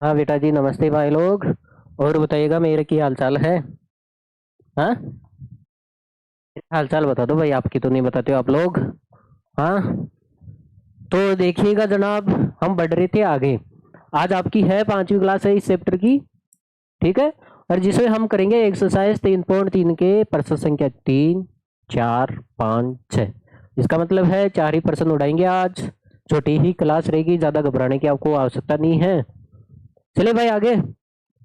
हाँ बेटा जी, नमस्ते भाई लोग। और बताइएगा मेरे की हाल चाल है। हाँ, हाल चाल बता दो भाई, आपकी तो नहीं बताते हो आप लोग। हाँ, तो देखिएगा जनाब, हम बढ़ रहे थे आगे। आज आपकी है 5वीं क्लास है इस चैप्टर की। ठीक है। और जिसमें हम करेंगे एक्सरसाइज 3.3 के प्रश्न संख्या 3, 4, 5, 6। इसका मतलब है 4 ही प्रश्न उड़ाएंगे आज। छोटी ही क्लास रहेगी, ज्यादा घबराने की आपको आवश्यकता नहीं है। चलिए भाई आगे।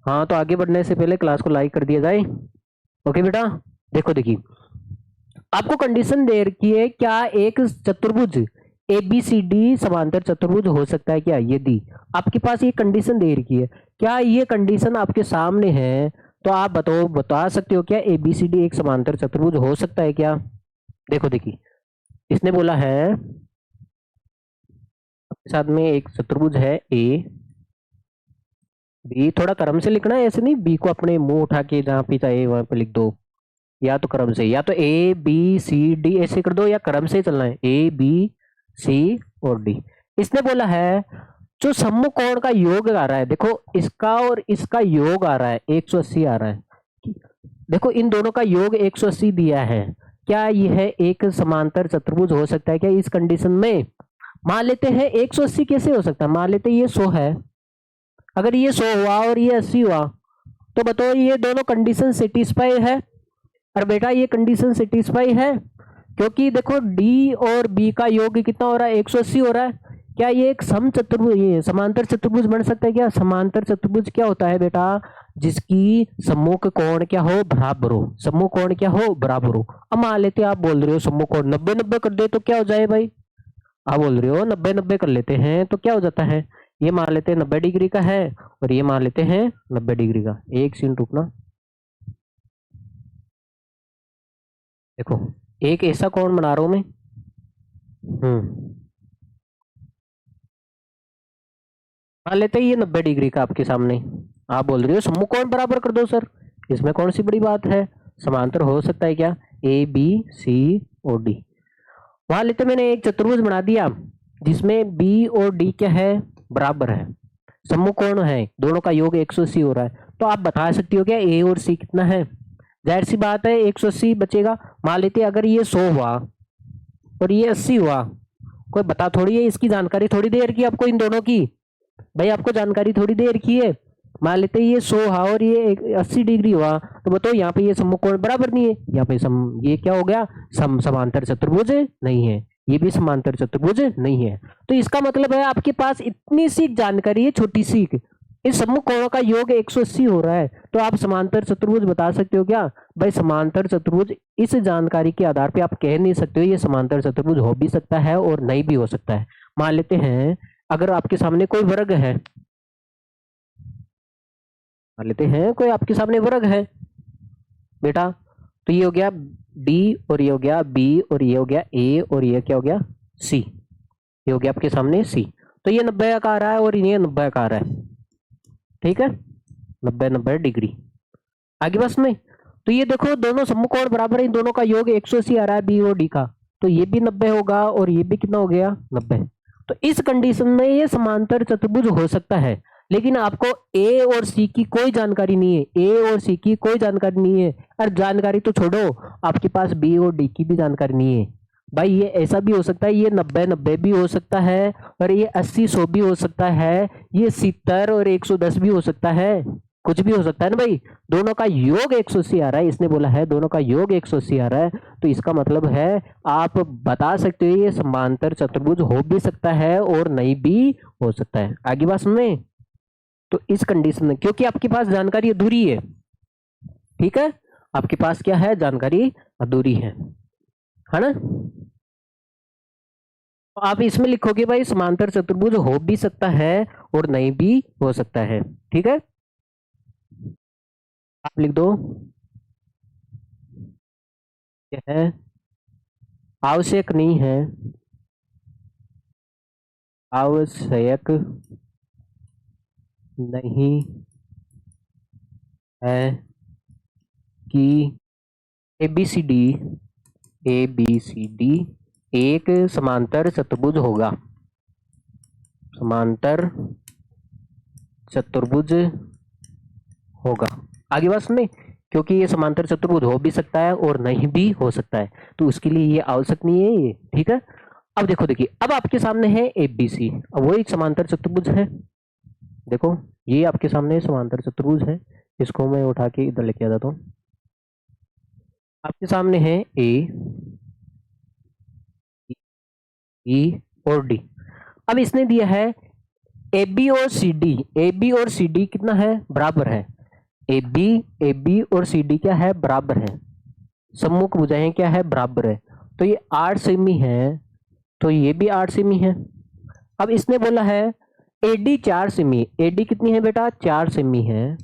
हाँ, तो आगे बढ़ने से पहले क्लास को लाइक कर दिया जाए। ओके बेटा। देखो देखिए, आपको कंडीशन दे रखी है, क्या एक चतुर्भुज ए बी सी डी समांतर चतुर्भुज हो सकता है क्या, यदि आपके पास ये कंडीशन दे रखी है। क्या ये कंडीशन आपके सामने है? तो आप बताओ, बता सकते हो क्या ए बी सी डी एक समांतर चतुर्भुज हो सकता है क्या? देखो देखिए, इसने बोला है आपके साथ में एक चतुर्भुज है ए बी। थोड़ा क्रम से लिखना है, ऐसे नहीं बी को अपने मुंह उठा के जहां पे चाहे वहां पे लिख दो। या तो क्रम से, या तो ए बी सी डी ऐसे कर दो, या क्रम से चलना है ए बी सी और डी। इसने बोला है जो सम्मुख कोण का योग आ रहा है, देखो इसका और इसका योग आ रहा है 180 आ रहा है। देखो इन दोनों का योग 180 दिया है। क्या यह एक समांतर चतुर्भुज हो सकता है क्या इस कंडीशन में? मान लेते हैं 180 कैसे हो सकता है, मान लेते हैं ये 100 है। अगर ये 100 हुआ और ये 80 हुआ, तो बताओ ये दोनों कंडीशन सेटिस्फाई है? और बेटा ये कंडीशन सेटिस्फाई है, क्योंकि देखो डी और बी का योग कितना हो रहा है, 180 हो रहा है। क्या ये एक सम चतुर्भुज, ये समांतर चतुर्भुज बन सकता है क्या? समांतर चतुर्भुज क्या होता है बेटा, जिसकी सम्मुख कोण क्या हो, बराबर हो। सम्मुख कोण क्या हो, बराबर हो। अब मान लेते आप बोल रहे हो सम्मुख कोण 90-90 कर दे तो क्या हो जाए भाई? आप बोल रहे हो 90-90 कर लेते हैं तो क्या हो जाता है? ये मान लेते हैं 90 डिग्री का है, और ये मान लेते हैं 90 डिग्री का। एक सीन रुकना। देखो, एक ऐसा कोण बना रहा हूं मैं। हम्म मान लेते हैं ये 90 डिग्री का आपके सामने। आप बोल रहे हो सम्मुख कोण बराबर कर दो सर, इसमें कौन सी बड़ी बात है? समांतर हो सकता है क्या? ए बी सी और डी। मान लेते मैंने एक चतुर्भुज बना दिया जिसमें बी और डी क्या है, बराबर है। सम्मुख कोण है, दोनों का योग 180 हो रहा है। तो आप बता सकते हो क्या ए और सी कितना है? जाहिर सी बात है 180 बचेगा। मान लेते अगर ये 100 हुआ और ये 80 हुआ, कोई बता थोड़ी है, इसकी जानकारी थोड़ी दे रखी है आपको इन दोनों की। भाई आपको जानकारी थोड़ी दे रखी है। मान लेते हैं ये 100 हुआ और ये 80 डिग्री हुआ, तो बताओ यहाँ पे ये सम्मुख कोण बराबर नहीं है। यहाँ पे ये क्या हो गया, समांतर चतुर्भुज नहीं है। ये भी समांतर चतुर्भुज नहीं है। तो इसका मतलब है आपके पास इतनी सी जानकारी है, छोटी सी। इस सम्मुख कोणों का योग 180 हो रहा है, तो आप समांतर चतुर्भुज बता सकते हो क्या? भाई समांतर चतुर्भुज इस जानकारी के आधार पे आप कह नहीं सकते हो ये समांतर चतुर्भुज हो भी सकता है और नहीं भी हो सकता है। मान लेते हैं अगर आपके सामने कोई वर्ग है, मान लेते हैं कोई आपके सामने वर्ग है बेटा, तो ये हो गया डी और ये हो गया बी और ये हो गया ए और ये क्या हो गया सी। ये हो गया आपके सामने सी। तो ये 90 का आ रहा है और ये 90 का आ रहा है। ठीक है, 90-90 डिग्री। आगे बस में, तो ये देखो दोनों सम्मुख कोण बराबर है, इन दोनों का योग 180 आ रहा है बी और डी का। तो ये भी 90 होगा और ये भी कितना हो गया, 90। तो इस कंडीशन में ये समांतर चतुर्भुज हो सकता है। लेकिन आपको ए और सी की कोई जानकारी नहीं है, ए और सी की कोई जानकारी नहीं है। और जानकारी तो छोड़ो, आपके पास बी और डी की भी जानकारी नहीं है। भाई ये ऐसा भी हो सकता है, ये 90-90 भी हो सकता है, और ये 80-100 भी हो सकता है, ये 70 और 110 भी हो सकता है। कुछ भी हो सकता है ना भाई। दोनों का योग 180 आ रहा है, इसने बोला है दोनों का योग 180 आ रहा है। तो इसका मतलब है आप बता सकते हो ये समांतर चतुर्भुज हो भी सकता है और नहीं भी हो सकता है। आगे बात सुने। तो इस कंडीशन में क्योंकि आपके पास जानकारी अधूरी है, ठीक है, आपके पास क्या है, जानकारी अधूरी है ना। तो आप इसमें लिखोगे भाई समांतर चतुर्भुज हो भी सकता है और नहीं भी हो सकता है। ठीक है, आप लिख दो क्या है, आवश्यक नहीं है, आवश्यक नहीं है कि A B C D, A B C D एक समांतर चतुर्भुज होगा। समांतर चतुर्भुज होगा। आगे बात सुने, क्योंकि ये समांतर चतुर्भुज हो भी सकता है और नहीं भी हो सकता है, तो उसके लिए ये आवश्यक नहीं है ये, ठीक है। अब देखो, देखिए अब आपके सामने है ABC, अब वो एक समांतर चतुर्भुज है। देखो ये आपके सामने समांतर चतुर्भुज है, इसको मैं उठा के इधर लेके आ जाता हूँ। आपके सामने है A, E और D। अब इसने दिया है AB और CD, AB और CD कितना है, बराबर है। AB और CD क्या है, बराबर है। सम्मुख भुजाएं क्या है, बराबर है। तो ये 8 सेमी है, तो ये भी 8 सेमी है। अब इसने बोला है AD 4 सेमी, AD कितनी है बेटा, 4 सेमी है।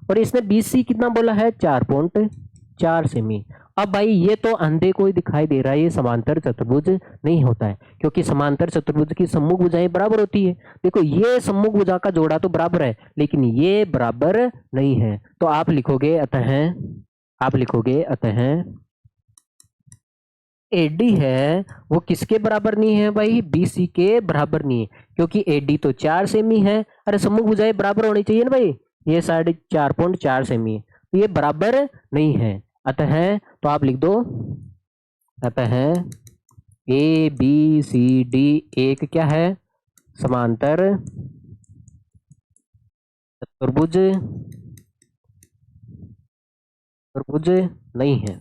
और इसने BC कितना बोला है, 4.4 सेमी। अब भाई ये तो अंधे को ही दिखाई दे रहा है, ये समांतर चतुर्भुज नहीं होता है, क्योंकि समांतर चतुर्भुज की सम्मुख भुजाएं बराबर होती है। देखो ये सम्मुख भुजा का जोड़ा तो बराबर है, लेकिन ये बराबर नहीं है। तो आप लिखोगे अतः AD है वो किसके बराबर नहीं है भाई, BC के बराबर नहीं है, क्योंकि AD तो 4 सेमी है। अरे सम्मुख भुजाएं बराबर होनी चाहिए ना भाई, ये 4.4 सेमी है, तो ये बराबर नहीं है। अतः तो आप लिख दो, अतः ABCD एक क्या है, समांतर चतुर्भुज नहीं है।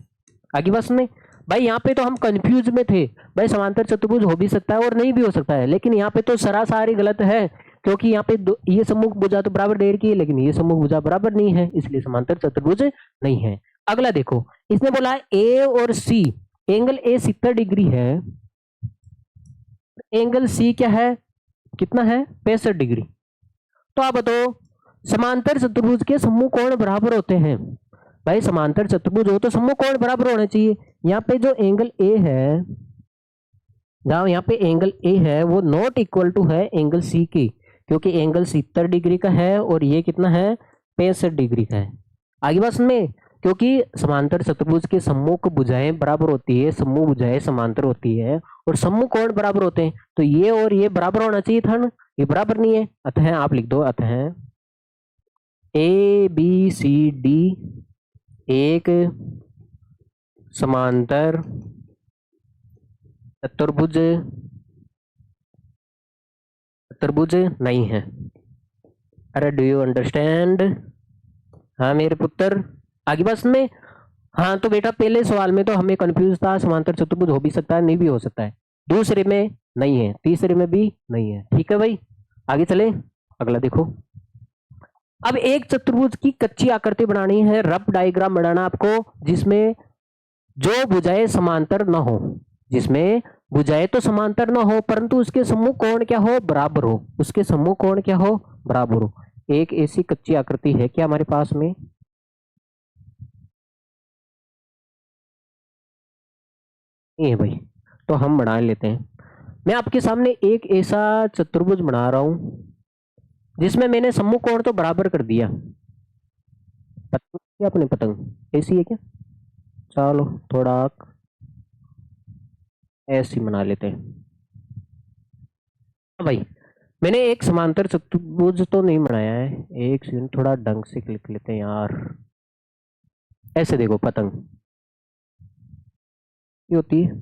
आगे बात सुने भाई, यहाँ पे तो हम कंफ्यूज में थे भाई, समांतर चतुर्भुज हो भी सकता है और नहीं भी हो सकता है, लेकिन यहाँ पे तो सरासर गलत है, क्योंकि यहाँ पे ये सम्मुख भुजा तो बराबर डेढ़ की है, लेकिन ये सम्मुख भुजा बराबर नहीं है, इसलिए समांतर चतुर्भुज नहीं है। अगला देखो, इसने बोला A और C, एंगल A 70 डिग्री है, एंगल C क्या है, कितना है, 65 डिग्री। तो आप बताओ समांतर चतुर्भुज के सम्मुख कोण बराबर होते हैं। भाई समांतर चतुर्भुज हो तो सम्मुख कोण बराबर होने चाहिए। यहाँ पे जो एंगल A है, जहाँ यहाँ पे एंगल A है वो नॉट इक्वल टू है एंगल C की, क्योंकि एंगल 70 डिग्री का है और ये कितना है, 65 डिग्री का है। आगे बात में, क्योंकि समांतर चतुर्भुज के सम्मुख भुजाएं बराबर होती है, सम्मुख भुजाएं समांतर होती है और सम्मुख कोण बराबर होते हैं, तो ये और ये बराबर होना चाहिए था ना, ये बराबर नहीं है। अतः आप लिख दो, अतः ABCD एक समांतर चतुर्भुज नहीं है। अरे डू यू अंडरस्टैंड, हाँ मेरे पुत्र। आगे बस में, हाँ तो बेटा पहले सवाल में तो हमें कंफ्यूज था, समांतर चतुर्भुज हो भी सकता है नहीं भी हो सकता है, दूसरे में नहीं है, तीसरे में भी नहीं है, ठीक है भाई। आगे चले, अगला देखो। अब एक चतुर्भुज की कच्ची आकृति बनानी है, रफ डायग्राम बनाना आपको, जिसमें जो भुजाएं समांतर न हो, जिसमें भुजाएं तो समांतर न हो परंतु उसके सम्मुख कोण क्या हो, बराबर हो, उसके सम्मुख कोण क्या हो, बराबर हो। एक ऐसी कच्ची आकृति है क्या हमारे पास में, नहीं है भाई, तो हम बना लेते हैं। मैं आपके सामने एक ऐसा चतुर्भुज बना रहा हूं जिसमें मैंने सम्मुख कोण तो बराबर कर दिया। पतंग क्या अपने, पतंग ऐसी है क्या, चलो थोड़ा ऐसी बना लेते हैं। हाँ भाई, मैंने एक समांतर चतुर्भुज तो नहीं बनाया है, एक सेकंड थोड़ा ढंग से लिख लेते हैं यार। ऐसे देखो, पतंग ये होती है,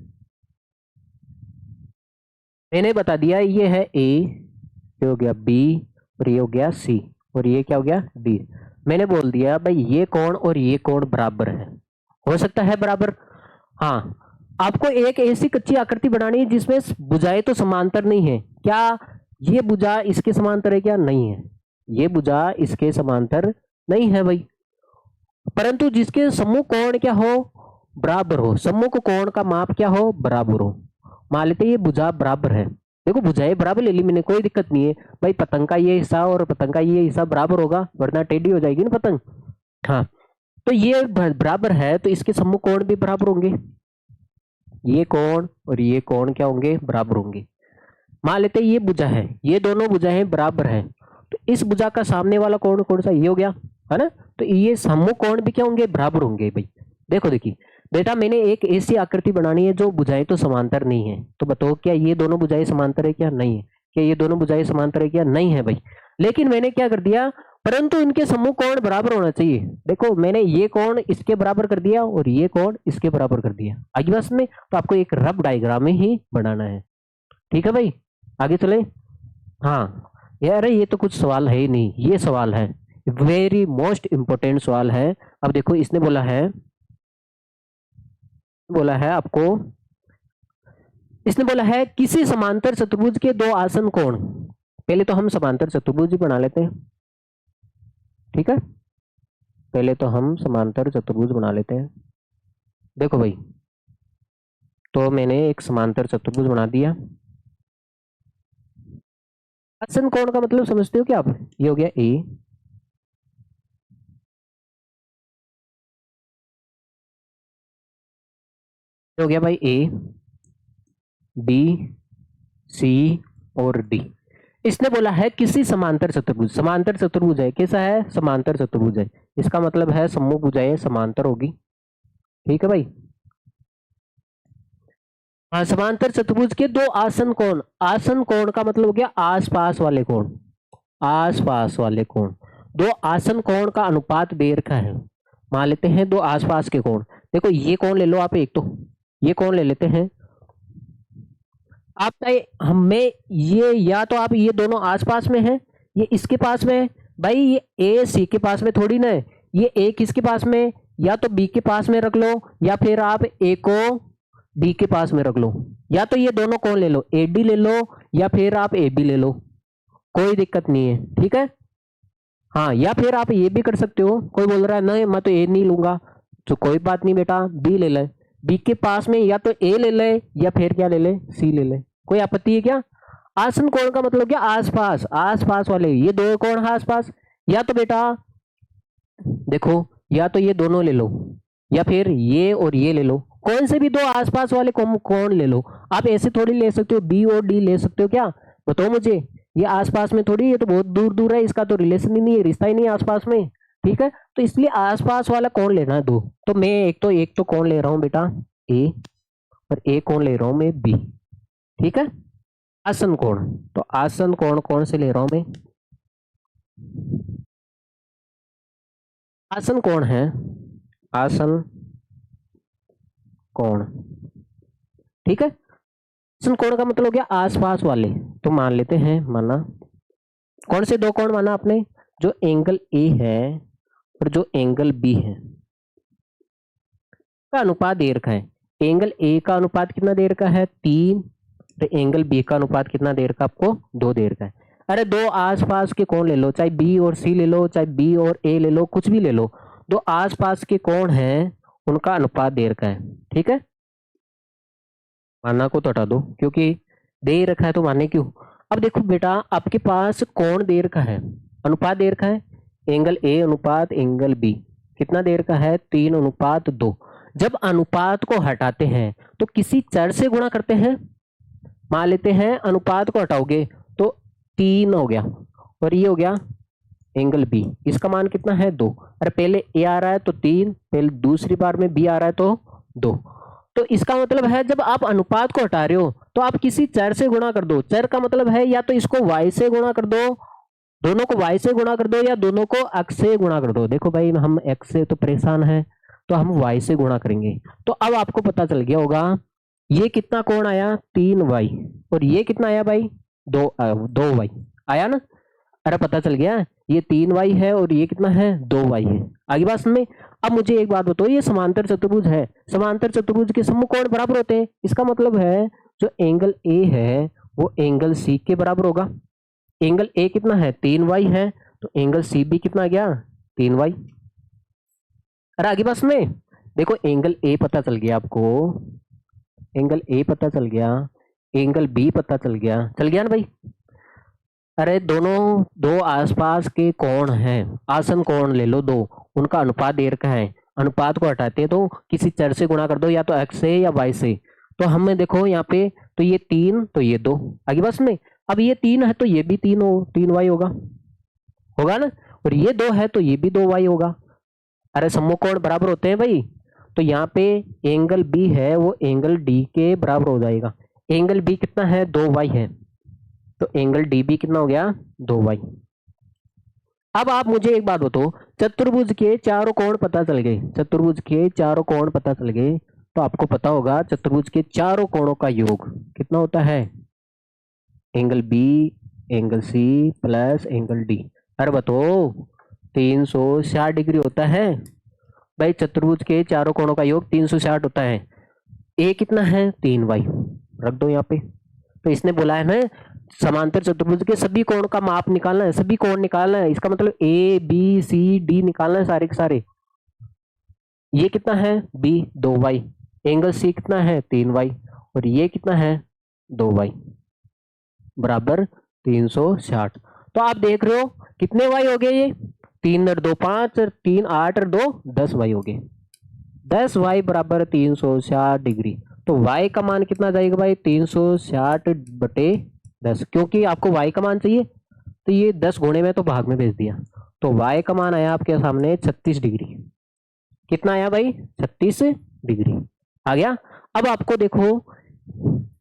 मैंने बता दिया ये है A, ये हो गया B और ये हो गया C और ये क्या हो गया D। मैंने बोल दिया भाई ये कोण और ये कोण बराबर है, हो सकता है बराबर। हाँ, आपको एक ऐसी कच्ची आकृति बनानी है जिसमें भुजाएं तो समांतर नहीं है। क्या ये भुजा इसके समांतर है क्या, नहीं है, ये भुजा इसके समांतर नहीं है भाई, परंतु जिसके सम्मुख कोण क्या हो, बराबर हो, सम्मुख कोण का माप क्या हो, बराबर हो। मान लेते ये भुजा बराबर है, देखो भुजाएं बराबर ले ली मैंने, कोई दिक्कत नहीं है भाई, पतंग का ये हिस्सा और पतंग का ये हिस्सा बराबर होगा, वरना टेढ़ी हो जाएगी ना पतंग। हाँ, तो ये बराबर है तो इसके सम्मुख कोण भी बराबर होंगे, ये कोण और ये कोण क्या होंगे, बराबर होंगे। मान लेते ये भुजा है, ये दोनों भुजाएं बराबर है, तो इस भुजा का सामने वाला कोण कौन सा, ये हो गया है ना, तो ये सम्मुख कोण भी क्या होंगे, बराबर होंगे भाई। देखो देखिए बेटा, मैंने एक ऐसी आकृति बनानी है जो भुजाएं तो समांतर नहीं है, तो बताओ क्या ये दोनों भुजाएं समांतर है क्या, नहीं है, कि ये दोनों भुजाएं समांतर है क्या? नहीं है भाई। लेकिन मैंने क्या कर दिया, परंतु इनके समूह कोण बराबर होना चाहिए। देखो मैंने ये कोण इसके बराबर कर दिया और ये कोण इसके बराबर कर दिया। आगे बस में तो आपको एक रफ डायग्राम ही बनाना है। ठीक है भाई, आगे चले। हाँ यार ये तो कुछ सवाल है ही नहीं, ये सवाल है, वेरी मोस्ट इंपोर्टेंट सवाल है। अब देखो इसने बोला है आपको, इसने बोला है किसी समांतर चतुर्भुज के दो आसन कोण। पहले तो हम समांतर चतुर्भुज ही बना लेते हैं। ठीक है, पहले तो हम समांतर चतुर्भुज बना लेते हैं। देखो भाई, तो मैंने एक समांतर चतुर्भुज बना दिया। आसन कोण का मतलब समझते हो क्या आप? ये हो गया ए, हो गया भाई ए, बी, सी और डी। इसने बोला है किसी समांतर चतुर्भुज, समांतर चतुर्भुज है, कैसा है? समांतर चतुर्भुज है। इसका मतलब है सम्मुख भुजाएं समांतर होगी। ठीक है भाई, हाँ समांतर चतुर्भुज के दो आसन कोण, आसन कोण का मतलब हो गया आसपास वाले कोण, आसपास वाले कोण। दो आसन कोण का अनुपात दे रखा है, मान लेते हैं दो आसपास के कोण। देखो ये कोण ले लो आप, एक तो ये कोण ले लेते हैं आप, चाहे हमें ये, या तो आप ये दोनों आसपास में है, ये इसके पास में है भाई, ये ए सी के पास में थोड़ी ना है, ये ए किसके पास में, या तो बी के पास में रख लो, या फिर आप ए को डी के पास में रख लो, या तो ये दोनों कौन ले लो, ए डी ले लो, या फिर आप ए बी ले लो, कोई दिक्कत नहीं है। ठीक है, हाँ या फिर आप ये भी कर सकते हो। कोई बोल रहा है नहीं मैं तो ए नहीं लूंगा, तो कोई बात नहीं बेटा, बी ले ले, बी के पास में या तो ए ले ले या फिर क्या ले ले, सी ले ले, कोई आपत्ति है क्या? आसन कोण का मतलब क्या? आसपास, आसपास वाले, ये दो कोण है आसपास, या तो बेटा देखो, या तो ये दोनों ले लो या फिर ये और ये ले लो, कौन से भी दो आसपास वाले कोण ले लो। आप ऐसे थोड़ी ले सकते हो, बी और डी ले सकते हो क्या? बताओ मुझे, ये आसपास में थोड़ी, ये तो बहुत दूर दूर है, इसका तो रिलेशन ही नहीं है, रिश्ता ही नहीं है आसपास में। ठीक है, तो इसलिए आसपास वाला कौन लेना है दो, तो मैं एक तो कौन ले रहा हूं बेटा ए, और एक कौन ले रहा हूं मैं बी। ठीक है, आसन कोण, तो आसन कोण कौन से ले रहा हूं मैं? आसन कोण है, आसन कोण। ठीक है, आसन कोण का मतलब हो गया आसपास वाले, तो मान लेते हैं, माना कौन से दो कोण माना आपने? जो एंगल ए है और जो एंगल बी है का अनुपात दे रखा है। एंगल ए का अनुपात कितना दे रखा है? 3, तो एंगल बी का अनुपात कितना दे रखा है आपको? 2 दे रखा है। अरे दो आसपास के कोण ले लो, चाहे बी और सी ले लो, चाहे बी और ए ले लो, कुछ भी ले लो, दो आसपास के कोण हैं उनका अनुपात दे रखा है। ठीक है, माना को तो हटा दो क्योंकि दे रखा है तो माने क्यों। अब देखो बेटा, आपके पास कोण दे रखा है, अनुपात दे रखा है, एंगल ए अनुपात एंगल बी कितना दे रखा है? 3:2। जब अनुपात को हटाते हैं तो किसी चर से गुणा करते हैं, मान लेते हैं अनुपात को हटाओगे तो 3 हो गया, और ये हो गया एंगल बी, इसका मान कितना है? 2। अरे पहले ए आ रहा है तो 3, पहले दूसरी बार में बी आ रहा है तो 2। तो इसका मतलब है जब आप अनुपात को हटा रहे हो तो आप किसी चर से गुणा कर दो। चर का मतलब है या तो इसको y से गुणा कर दो, दोनों को y से गुणा कर दो, या दोनों को x से गुणा कर दो। देखो भाई हम x से तो परेशान है, तो हम y से गुणा करेंगे। तो अब आपको पता चल गया होगा ये कितना कोण आया? 3y, और ये कितना आया भाई? 2y आया ना। अरे पता चल गया, ये 3y है और ये कितना है? 2y है। आगे बात में। अब मुझे एक बात बताओ, ये समांतर चतुर्भुज है, समांतर चतुर्भुज के समूह कोण बराबर होते हैं, इसका मतलब है जो एंगल ए है वो एंगल सी के बराबर होगा। एंगल ए कितना है? 3y है, तो एंगल सी भी कितना आ गया? 3y। अरे आगे बात में देखो, एंगल ए पता चल गया आपको, एंगल ए पता चल गया, एंगल बी पता चल गया ना भाई। अरे दोनों दो आसपास के कोण हैं, आसन कोण ले लो दो, उनका अनुपात दे रखा है, अनुपात को हटाते हैं तो किसी चर से गुणा कर दो, या तो x से या y से। तो हमें देखो यहाँ पे, तो ये 3 तो ये 2, आगे बस में। अब ये 3 है तो ये भी 3y होगा ना, और ये 2 है तो ये भी 2y होगा। अरे समूह कोण बराबर होते हैं भाई, तो यहाँ पे एंगल बी है वो एंगल डी के बराबर हो जाएगा। एंगल बी कितना है? 2y है, तो एंगल डी भी कितना हो गया 2y। अब आप मुझे एक बात बताओ, चतुर्भुज के चारों कोण पता चल गए, चतुर्भुज के चारों कोण पता चल गए, तो आपको पता होगा चतुर्भुज के चारों कोणों का योग कितना होता है, angle B angle C plus angle D. अरे बताओ 360 डिग्री होता है भाई, चतुर्भुज के चारों कोणों का योग 360 होता है। ए कितना है 3y, रख दो यहाँ पे। तो इसने बोला है ना समांतर चतुर्भुज के सभी कोण का माप निकालना है, सभी कोण निकालना है, इसका मतलब ए बी सी डी निकालना है सारे के सारे। ये कितना है बी 2y, एंगल सी कितना है 3y, और ये कितना है 2y बराबर 360। तो आप देख रहे हो कितने y हो गए, ये 3 और 2 5 और 3 8 और 2 10y हो गए, 10y बराबर 360 डिग्री। तो y का मान कितना जाएगा भाई 360 बटे 10, क्योंकि आपको y का मान चाहिए तो ये 10 गुणे में तो भाग में भेज दिया, तो y का मान आया आपके सामने 36 डिग्री। कितना आया भाई 36 डिग्री आ गया। अब आपको देखो,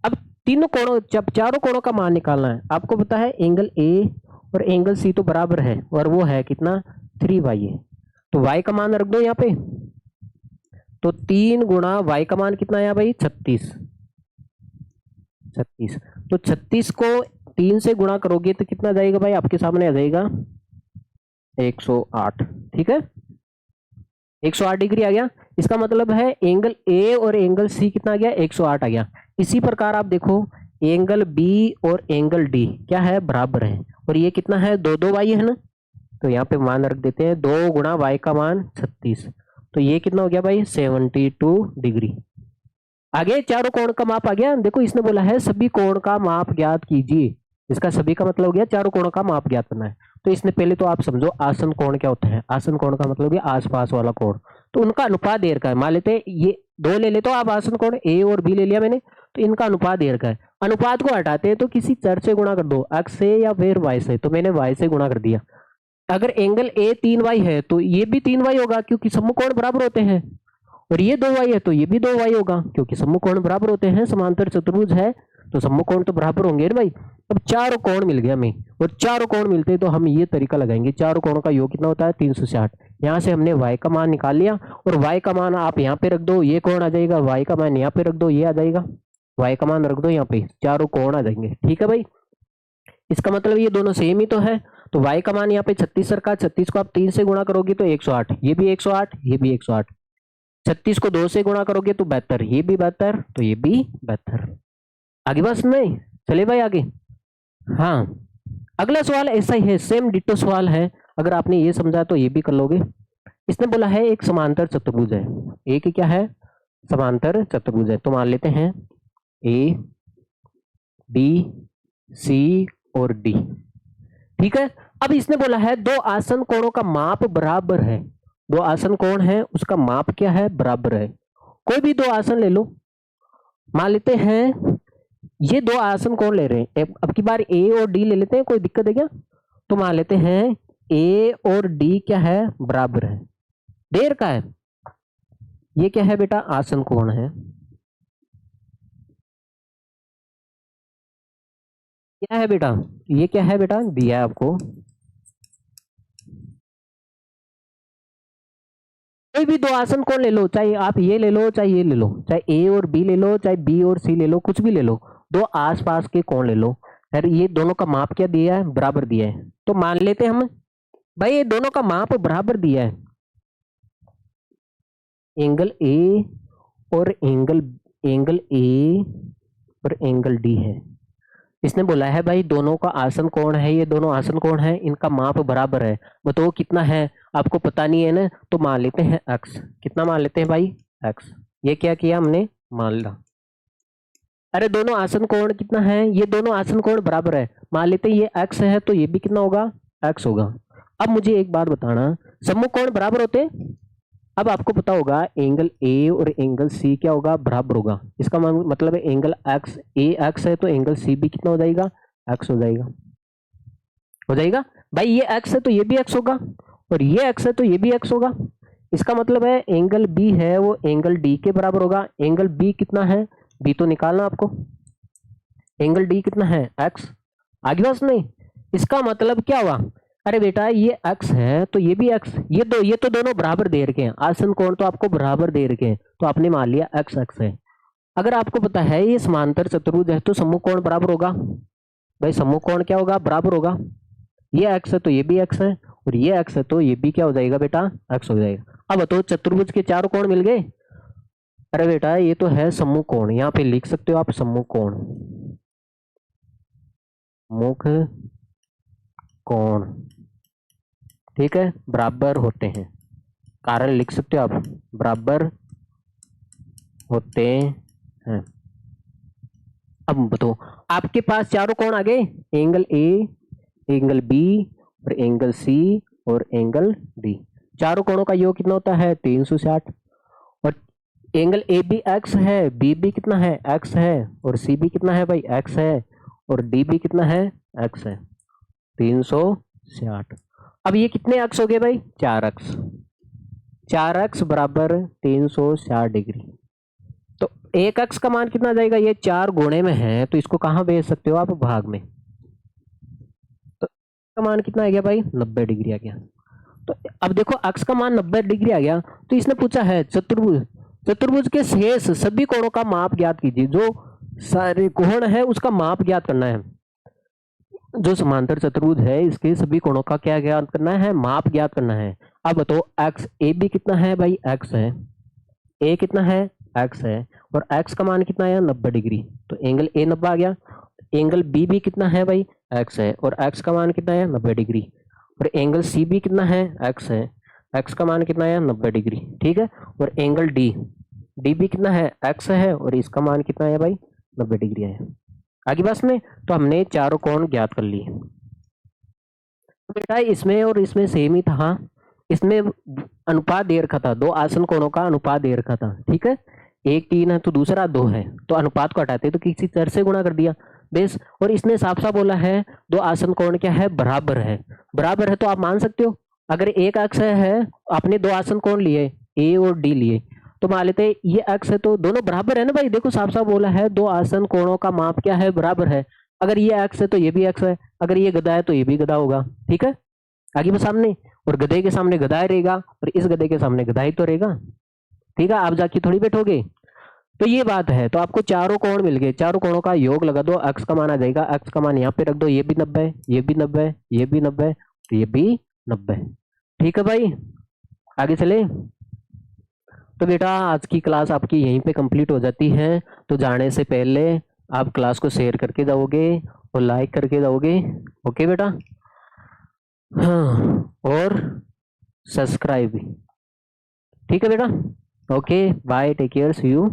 अब तीनों कोणों जब चारों कोणों का मान निकालना है, आपको पता है एंगल ए और एंगल सी तो बराबर है, और वो है कितना 3y है, तो y का मान रख दो यहाँ पे। तो 3 गुणा y का मान कितना आया भाई 36, तो 36 को 3 से गुणा करोगे तो कितना जाएगा भाई, आपके सामने आ जाएगा 108। ठीक है 108 डिग्री आ गया। इसका मतलब है एंगल ए और एंगल सी कितना आ गया 108 आ गया। इसी प्रकार आप देखो एंगल बी और एंगल डी क्या है बराबर है, और ये कितना है 2y है ना, तो यहाँ पे मान रख देते हैं 2 गुणा y का मान 36, तो ये कितना हो गया भाई 72 डिग्री। आगे चारों कोण का माप आ गया। देखो इसने बोला है सभी कोण का माप ज्ञात कीजिए, इसका सभी का मतलब हो गया चारों कोणों का माप ज्ञात करना है। तो इसने पहले तो आप समझो आसन कोण क्या होता है, आसन कोण का मतलब ये आसपास वाला कोण, तो उनका अनुपात दे रखा है। मान लेते हैं ये दो ले लेते हो आप आसन कोण, ए और बी ले लिया मैंने, तो इनका अनुपात दे रखा है। अनुपात को हटाते हैं तो किसी चर से गुणा कर दो, x से या फिर y से, तो मैंने y से गुणा कर दिया। अगर एंगल ए 3y है तो ये भी 3y होगा, क्योंकि सम्मुख कोण बराबर होते हैं, और ये 2y है तो ये भी 2y होगा, क्योंकि सम्मुख कोण बराबर होते हैं, समांतर चतुर्भुज है तो सम्मुख कोण तो बराबर होंगे ना भाई। अब चारों कोण मिल गया हमें, और चारों कोण मिलते हैं तो हम ये तरीका लगाएंगे, चारों कोणों का योग कितना होता है 360। यहाँ से हमने y का मान निकाल लिया, और y का मान आप यहाँ पे रख दो, ये कोण आ जाएगा, y का मान यहाँ पे रख दो, ये आ जाएगा, y का मान रख दो यहाँ पे, चारों कोण आ जाएंगे। ठीक है भाई, इसका मतलब ये दोनों सेम ही तो है। तो y का मान यहाँ पे 36 रखा, 36 को आप 3 से गुणा करोगे तो 108, ये भी 108, ये भी 108, 36 को 2 से गुणा करोगे तो 72, ये भी 72, तो ये भी 72। आगे बस नहीं चले भाई आगे। हाँ अगला सवाल ऐसा ही है, सेम डिटो सवाल है, अगर आपने ये समझा तो ये भी कर लोगे। इसने बोला है एक समांतर चतुर्भुज है, एक क्या है समांतर चतुर्भुज है, तो मान लेते हैं ए बी सी और डी। ठीक है, अब इसने बोला है दो आसन कोणों का माप बराबर है, दो आसन कोण है उसका माप क्या है बराबर है। कोई भी दो आसन ले लो, मान लेते हैं ये दो आसन कोण ले रहे हैं, अब की बार ए और डी ले लेते हैं, कोई दिक्कत है क्या। तो मान लेते हैं ए और डी क्या है बराबर है, देर का है, ये क्या है बेटा आसन कोण है, क्या है बेटा, ये क्या है बेटा दिया है आपको। कोई भी दो आसन कोण ले लो, चाहे आप ये ले लो चाहे ये ले लो, चाहे ए और बी ले लो चाहे बी और सी ले लो, कुछ भी ले लो, दो आसपास के कोण ले लो, फिर ये दोनों का माप क्या दिया है बराबर दिया है। तो मान लेते हैं हम भाई ये दोनों का माप बराबर दिया है, एंगल ए और एंगल ए और एंगल डी है। इसने बोला है भाई दोनों का आसन कोण है, ये दोनों आसन कोण है, इनका माप बराबर है, बताओ कितना है, आपको पता नहीं है ना, तो मान लेते हैं x। कितना मान लेते हैं भाई x, ये क्या किया हमने मान ला। अरे दोनों आसन कोण कितना है, ये दोनों आसन कोण बराबर है, मान लेते हैं ये x है तो ये भी कितना होगा x होगा। अब मुझे एक बात बताना, सम्मुख कोण बराबर होते हैं, अब आपको पता होगा एंगल ए और एंगल सी क्या होगा बराबर होगा, इसका मतलब है एंगल एक्स ए एक्स है तो एंगल सी भी कितना हो जाएगा एक्स हो जाएगा, हो जाएगा भाई, ये एक्स है तो ये भी एक्स होगा, और ये एक्स है तो ये भी एक्स होगा। इसका मतलब है एंगल बी है वो एंगल डी के बराबर होगा। एंगल बी कितना है, बी तो निकालना आपको, एंगल डी कितना है एक्स, आगे बस नहीं, इसका मतलब क्या हुआ, अरे बेटा ये x है तो ये भी x, ये तो दोनों बराबर दे रखे हैं, आसन कोण तो आपको बराबर दे रखे हैं, तो आपने मान लिया x x है। अगर आपको पता है ये समांतर चतुर्भुज है तो समूह कोण बराबर होगा, भाई समूह कोण क्या होगा, बराबर होगा, ये x है तो ये भी x है, और ये x है तो ये भी क्या हो जाएगा बेटा, x हो जाएगा। अब बताओ चतुर्भुज के चारों कोण मिल गए, अरे बेटा ये तो है समूह कोण, यहाँ पे लिख सकते हो आप समूह कोण, मुख कोण, ठीक है, बराबर होते हैं, कारण लिख सकते हो आप, बराबर होते हैं। अब बताओ आपके पास चारों कोण आ गए, एंगल ए, एंगल बी, और एंगल सी, और एंगल डी, चारों कोणों का योग कितना होता है 360, और एंगल ए बी एक्स है, बी भी कितना है एक्स है, और सी भी कितना है भाई एक्स है, और डी भी कितना है एक्स है, 360। अब ये कितने एक्स हो गए भाई, 4x, 4x बराबर 360 डिग्री। तो एक एक्स का मान कितना जाएगा, ये 4 गुणे में है तो इसको कहाँ भेज सकते हो आप, भाग में, तो का मान कितना आ गया भाई 90 डिग्री आ गया। तो अब देखो x का मान 90 डिग्री आ गया, तो इसने पूछा है चतुर्भुज, चतुर्भुज के शेष सभी कोणों का माप ज्ञात कीजिए, जो सारे कोण है उसका माप ज्ञात करना है, जो समांतर चतुर्भुज है इसके सभी कोणों का क्या ज्ञात करना है, माप ज्ञात करना है। अब बताओ एक्स ए बी कितना है भाई एक्स है, ए कितना है एक्स है, और एक्स का मान कितना है 90 डिग्री, तो एंगल ए 90 आ गया, एंगल बी भी कितना है भाई एक्स है, और एक्स का मान कितना है 90 डिग्री, और एंगल सी भी कितना है एक्स है, एक्स का मान कितना है 90 डिग्री, ठीक है, और एंगल डी, डी भी कितना है एक्स है, और इसका मान कितना है भाई 90 डिग्री है। आगे बस में, तो हमने चारों कोण ज्ञात कर लिए। तो बेटा इसमें और इसमें सेम ही था, हाँ इसमें अनुपात दे रखा था, दो आसन कोणों का अनुपात दे रखा था, ठीक है, एक 3 है तो दूसरा 2 है, तो अनुपात को हटाते तो किसी चर से गुणा कर दिया बेस, और इसने साफ साफ बोला है दो आसन कोण क्या है, बराबर है, बराबर है तो आप मान सकते हो, अगर एक अक्ष है आपने दो आसन कोण लिए ए और डी लिए, तो मान लेते हैं ये अक्ष है तो दोनों बराबर है ना भाई, देखो साफ साफ बोला है दो आसन कोणों का माप क्या है, बराबर है, अगर ये अक्ष है तो ये भी अक्ष है, अगर ये गधा है तो ये भी गधा होगा, ठीक है, आगे वो सामने, और गधे के सामने गधा ही रहेगा, और इस गधे के सामने गधा ही तो रहेगा, ठीक है, आप जाके थोड़ी बैठोगे, तो ये बात है, तो आपको चारों कोण मिल गए, चारों कोणों का योग लगा दो, एक्स का मान आ जाएगा, एक्स का मान यहाँ पे रख दो, ये भी 90, ये भी 90, ये भी 90, तो ये भी 90, ठीक है भाई, आगे चले। तो बेटा आज की क्लास आपकी यहीं पे कंप्लीट हो जाती है, तो जाने से पहले आप क्लास को शेयर करके जाओगे और लाइक करके जाओगे, ओके बेटा, हाँ, और सब्सक्राइब भी, ठीक है बेटा, okay bye, take care, see you.